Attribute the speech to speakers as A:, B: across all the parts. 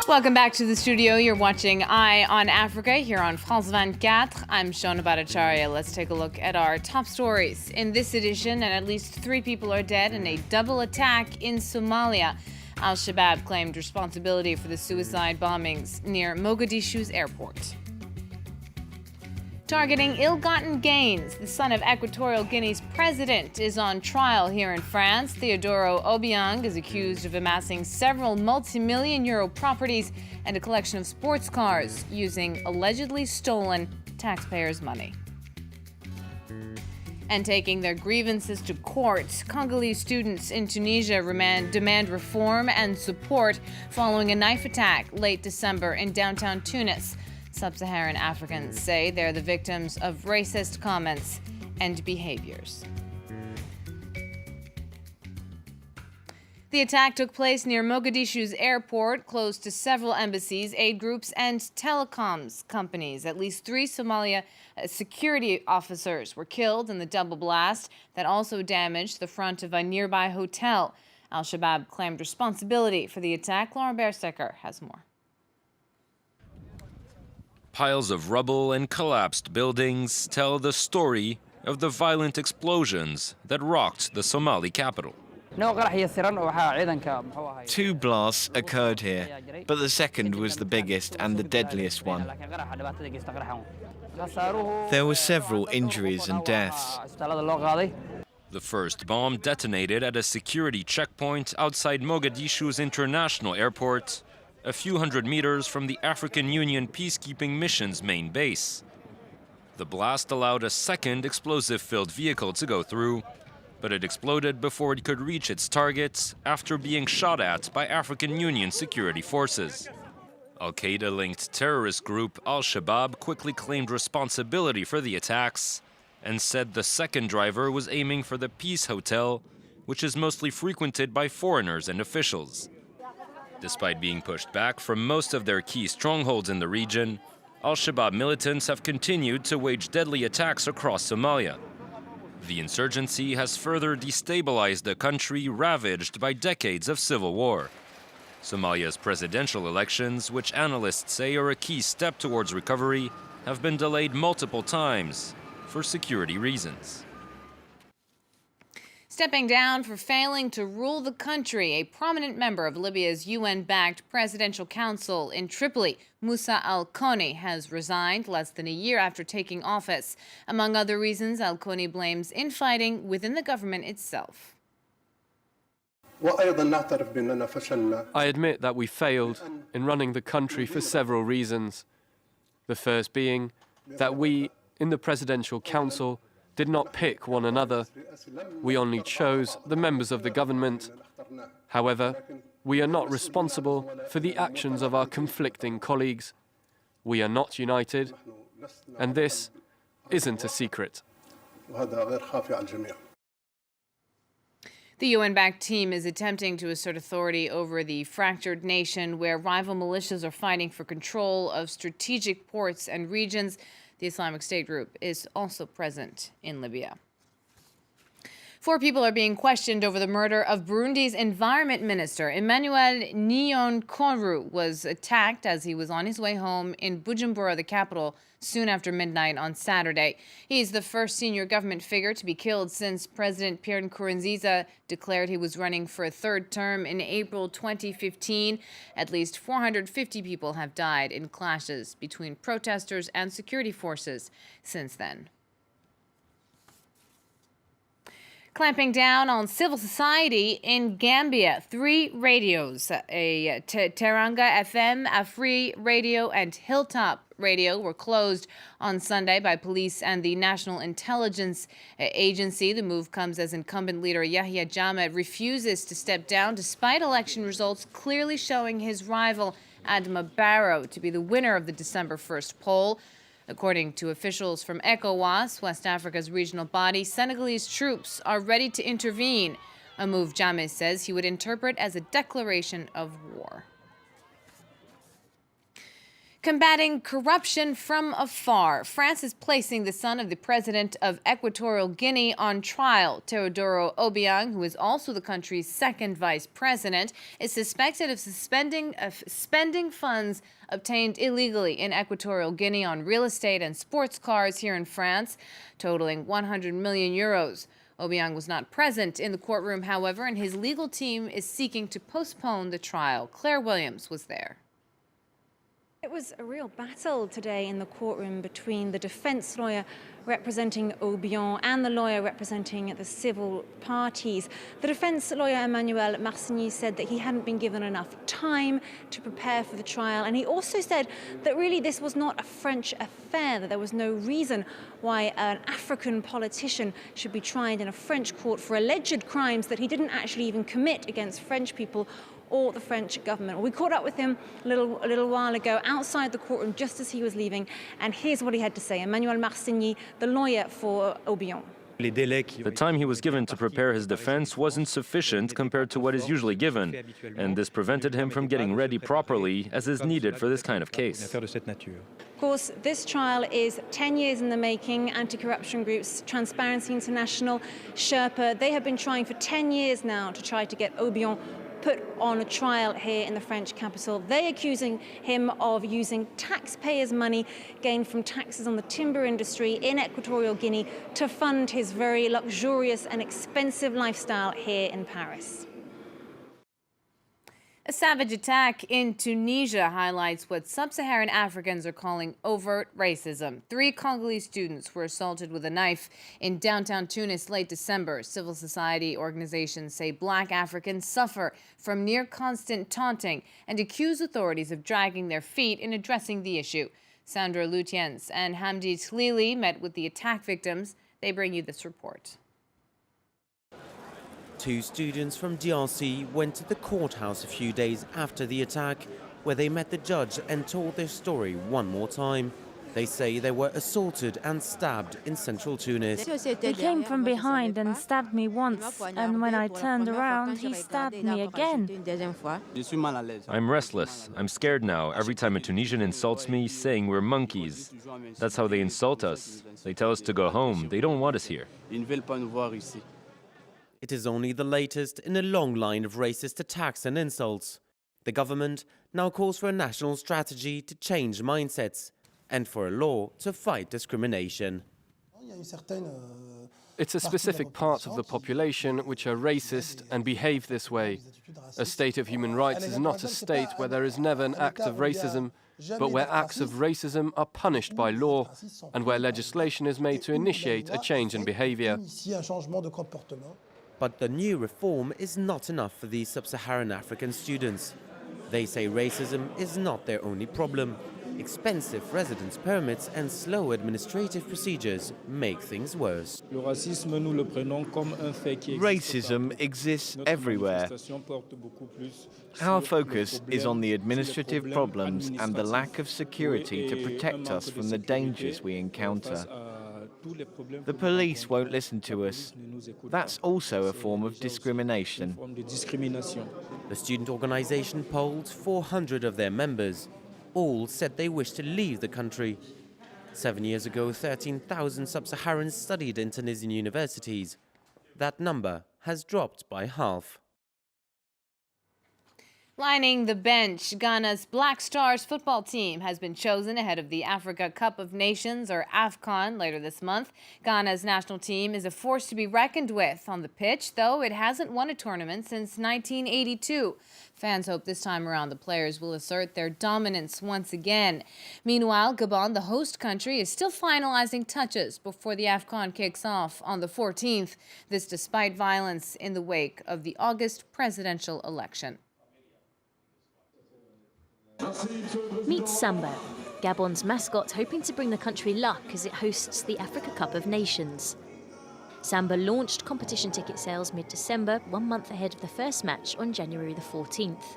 A: Welcome back to the studio. You're watching Eye on Africa here on France 24. I'm Shona Bhattacharya. Let's take a look at our top stories in this edition. And at least 3 people are dead in a double attack in Somalia. Shabaab claimed responsibility for the suicide bombings near Mogadishu's airport. Targeting ill-gotten gains, the son of Equatorial Guinea's president is on trial here in France. Teodoro Obiang is accused of amassing several multi-million-euro properties and a collection of sports cars using allegedly stolen taxpayers' money. And taking their grievances to court, Congolese students in Tunisia demand reform and support following a knife attack late December in downtown Tunis. Sub-Saharan Africans say they're the victims of racist comments and behaviours. The attack took place near Mogadishu's airport, close to several embassies, aid groups, and telecoms companies. At least 3 Somalia security officers were killed in the double blast that also damaged the front of a nearby hotel. Al-Shabaab claimed responsibility for the attack. Laura Bersecker has more.
B: Piles of rubble and collapsed buildings tell the story of the violent explosions that rocked the Somali capital.
C: 2 blasts occurred here, but the second was the biggest and the deadliest one. There were several injuries and deaths.
B: The first bomb detonated at a security checkpoint outside Mogadishu's international airport, a few hundred meters from the African Union peacekeeping mission's main base. The blast allowed a second explosive-filled vehicle to go through, but it exploded before it could reach its target after being shot at by African Union security forces. Al-Qaeda-linked terrorist group Al-Shabaab quickly claimed responsibility for the attacks and said the second driver was aiming for the Peace Hotel, which is mostly frequented by foreigners and officials. Despite being pushed back from most of their key strongholds in the region, Al-Shabaab militants have continued to wage deadly attacks across Somalia. The insurgency has further destabilized a country ravaged by decades of civil war. Somalia's presidential elections, which analysts say are a key step towards recovery, have been delayed multiple times for security reasons.
A: Stepping down for failing to rule the country, a prominent member of Libya's UN-backed Presidential Council in Tripoli, Musa al-Koni, has resigned less than a year after taking office. Among other reasons, al-Koni blames infighting within the government itself.
D: I admit that we failed in running the country for several reasons. The first being that we, in the Presidential Council, did not pick one another. We only chose the members of the government. However, we are not responsible for the actions of our conflicting colleagues. We are not united, and this isn't a secret.
A: The UN-backed team is attempting to assert authority over the fractured nation where rival militias are fighting for control of strategic ports and regions. The Islamic State group is also present in Libya. 4 people are being questioned over the murder of Burundi's environment minister. Emmanuel Niyonkoru was attacked as he was on his way home in Bujumbura, the capital, soon after midnight on Saturday. He's the first senior government figure to be killed since President Pierre Nkurunziza declared he was running for a 3rd term in April 2015. At least 450 people have died in clashes between protesters and security forces since then. Clamping down on civil society in Gambia. 3 radios, a Teranga FM, Afri Radio, and Hilltop Radio were closed on Sunday by police and the National Intelligence Agency. The move comes as incumbent leader Yahya Jammeh refuses to step down despite election results clearly showing his rival Adama Barrow to be the winner of the December 1st poll. According to officials from ECOWAS, West Africa's regional body, Senegalese troops are ready to intervene, a move Jammeh says he would interpret as a declaration of war. Combating corruption from afar. France is placing the son of the president of Equatorial Guinea on trial. Teodoro Obiang, who is also the country's second vice president, is suspected of spending funds obtained illegally in Equatorial Guinea on real estate and sports cars here in France, totaling 100 million euros. Obiang was not present in the courtroom, however, and his legal team is seeking to postpone the trial. Claire Williams was there.
E: It was a real battle today in the courtroom between the defense lawyer representing Obiang and the lawyer representing the civil parties. The defense lawyer, Emmanuel Marcigny, said that he hadn't been given enough time to prepare for the trial. And he also said that really this was not a French affair, that there was no reason why an African politician should be tried in a French court for alleged crimes that he didn't actually even commit against French people or the French government. We caught up with him a little while ago outside the courtroom just as he was leaving, and here's what he had to say. Emmanuel Marcigny, the lawyer for Obiang.
B: The time he was given to prepare his defense wasn't sufficient compared to what is usually given, and this prevented him from getting ready properly, as is needed for this kind of case.
E: Of course, this trial is 10 years in the making. Anti-corruption groups, Transparency International, Sherpa, they have been trying for 10 years now to try to get Obiang put on a trial here in the French capital. They're accusing him of using taxpayers' money gained from taxes on the timber industry in Equatorial Guinea to fund his very luxurious and expensive lifestyle here in Paris.
A: A savage attack in Tunisia highlights what Sub-Saharan Africans are calling overt racism. 3 Congolese students were assaulted with a knife in downtown Tunis late December. Civil society organizations say black Africans suffer from near constant taunting and accuse authorities of dragging their feet in addressing the issue. Sandra Lutiens and Hamdi Tlili met with the attack victims. They bring you this report.
F: 2 students from DRC went to the courthouse a few days after the attack, where they met the judge and told their story one more time. They say they were assaulted and stabbed in central Tunis.
G: He came from behind and stabbed me once, and when I turned around, he stabbed me again.
B: I'm restless. I'm scared now every time a Tunisian insults me, saying we're monkeys. That's how they insult us. They tell us to go home. They don't want us here.
F: It is only the latest in a long line of racist attacks and insults. The government now calls for a national strategy to change mindsets and for a law to fight discrimination.
D: It's a specific part of the population which are racist and behave this way. A state of human rights is not a state where there is never an act of racism, but where acts of racism are punished by law and where legislation is made to initiate a change in behavior.
F: But the new reform is not enough for these Sub-Saharan African students. They say racism is not their only problem. Expensive residence permits and slow administrative procedures make things worse.
C: Racism exists everywhere. Our focus is on the administrative problems and the lack of security to protect us from the dangers we encounter. The police won't listen to us. That's also a form of discrimination.
F: The student organization polled 400 of their members. All said they wish to leave the country. 7 years ago, 13,000 Sub-Saharans studied in Tunisian universities. That number has dropped by half.
A: Lining the bench, Ghana's Black Stars football team has been chosen ahead of the Africa Cup of Nations, or AFCON, later this month. Ghana's national team is a force to be reckoned with on the pitch, though it hasn't won a tournament since 1982. Fans hope this time around the players will assert their dominance once again. Meanwhile, Gabon, the host country, is still finalizing touches before the AFCON kicks off on the 14th. This despite violence in the wake of the August presidential election.
H: Meet Samba, Gabon's mascot, hoping to bring the country luck as it hosts the Africa Cup of Nations. Samba launched competition ticket sales mid-December, 1 month ahead of the first match on January the 14th.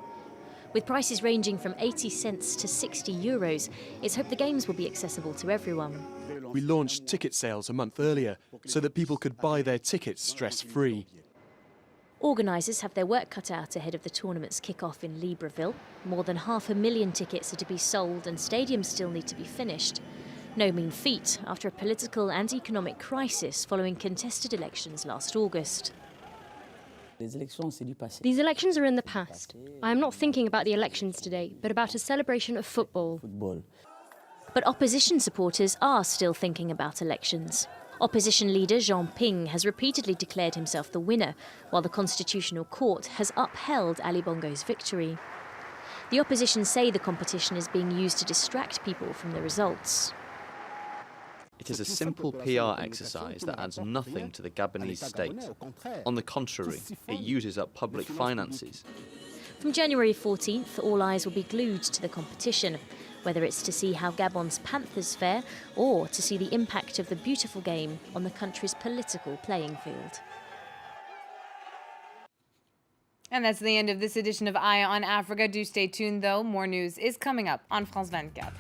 H: With prices ranging from 80 cents to 60 euros, it's hoped the games will be accessible to everyone.
I: We launched ticket sales a month earlier so that people could buy their tickets stress-free.
H: Organisers have their work cut out ahead of the tournament's kick-off in Libreville. More than 500,000 tickets are to be sold and stadiums still need to be finished. No mean feat after a political and economic crisis following contested elections last August.
I: These elections are in the past. I am not thinking about the elections today, but about a celebration of football.
H: But opposition supporters are still thinking about elections. Opposition leader Jean Ping has repeatedly declared himself the winner, while the Constitutional Court has upheld Ali Bongo's victory. The opposition say the competition is being used to distract people from the results.
J: It is a simple PR exercise that adds nothing to the Gabonese state. On the contrary, it uses up public finances.
H: From January 14th, all eyes will be glued to the competition, whether it's to see how Gabon's Panthers fare or to see the impact of the beautiful game on the country's political playing field.
A: And that's the end of this edition of Eye on Africa. Do stay tuned, though. More news is coming up on France 24.